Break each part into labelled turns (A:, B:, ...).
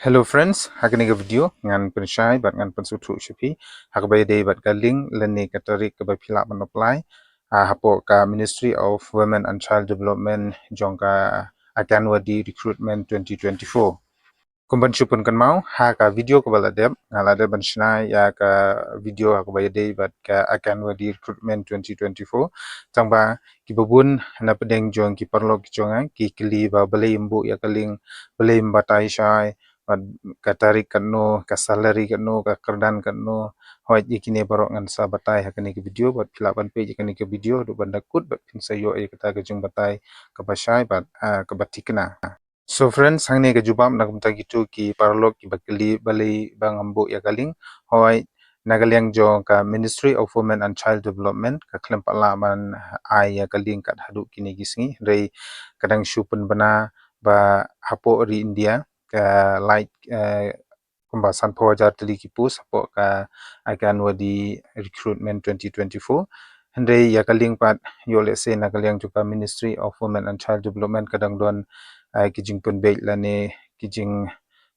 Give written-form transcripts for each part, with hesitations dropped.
A: Hello friends, hakani ka video ngan pensyai bat ngan pensutru shapi hakbay day bat galing leni katarik ka bapila ban apply hapo ka Ministry of Women and Child Development jong ka akan wadi recruitment 2024. Kumban syupun kan mau ha ka video ka baladeb ngalade ban shnai ya ka video hakbay day bat ka akan wadi recruitment 2024 tangba ki babun na pedeng jong ki perlo ki jonga ki kili ba balay imbu ya kaling balay imbatai syai bat katarik kanu ka salary kanu ka kerdan kanu hoi ikine barok ngan sa batai hakani ke video bat pila ban pe ikani ke video du ban dakut bat pinsayo ai kata ke jung batai ka basai bat ka batikna. So friends hangne ke jubam nak mta gitu ki parlok ki bakili balai bang ambu ya galing hoi nagaliang jo ka Ministry of Women and Child Development ka klem pala man ai ya galing kat hadu kini gisngi rei kadang syupun bana ba hapo ri India ka like pembahasan pewajar teliki pus hapo ka akan wadi recruitment 2024 hendai ya kaling pat yo let's say nagaliang juga Ministry of Women and Child Development kadang don kijing penbait lane kijing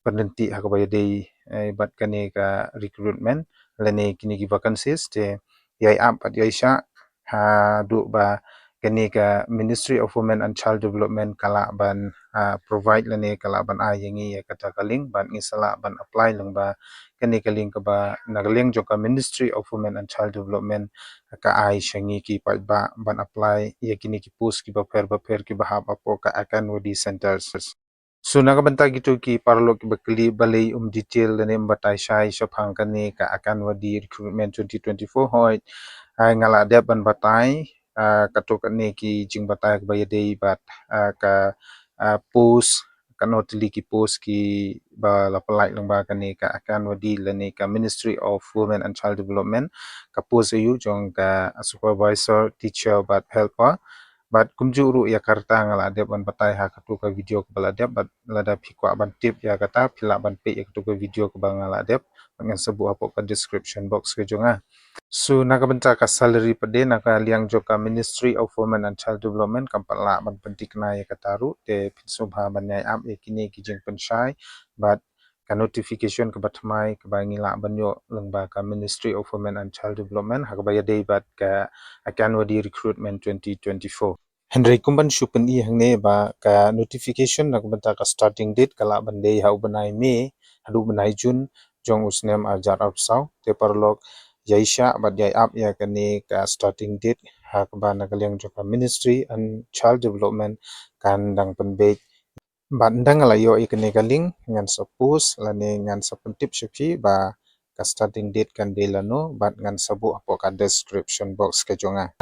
A: penenti hakabaya day bat kane ka recruitment lane kini ki vacancies te yai am pat yai sha ha du ba kani ka Ministry of Women and Child Development kala ban provide lane kala ban yangi ya kata kaling ban ngisala ban apply lang ba kani kaling ka ba nagaling jo ka Ministry of Women and Child Development ka ai shangi ki pa ba ban apply ya kini ki post ki ba per ki ba hap apo ka akan wadi centers. So nakabanta gitu ki parlo ki bakli balay detail lane batay syai syapang kani ka akan wadi recruitment 2024 hoi ai ngala dia ban batay katok ni ki jing batay ka bayadey bat ka post kano tili ki post ki ba lapalai lang ba kani ka akan wadi lani ka Ministry of Women and Child Development ka post ayu jong ka supervisor teacher bat helper bat kumjuru ya karta ngala dia ban batay ha katu ka video ka bala dia bat lada phikwa ban tip ya kata phila ban pe ya katu ka video ka bangala dia ngan sebu apo ka description box ke jonga. So nakabenta ka salary pade naka liang jo ka Ministry of Women and Child Development kampala ban pentik na ya kataru te pinsubha banyai am kini kijing pensyai bat ka notification ka batmai ka bangila banyo lengba ka Ministry of Women and Child Development hakbaya day bat ka akan wadi recruitment 2024. Henry kumban syupen i hangne ba ka notification nakabenta ka starting date kala bandai hau banai Mei hadu banai Jun jong usnem ajar apsau te parlok yaisha bat yai up ya kani ka starting date hak ba nagaliang joka Ministry and Child Development kan dang penbej bat ndang alayo ikani galing ngan suppose lani ngan sapentip syupi ba ka starting date kan delano bat ngan sabu apo ka description box ke jonga.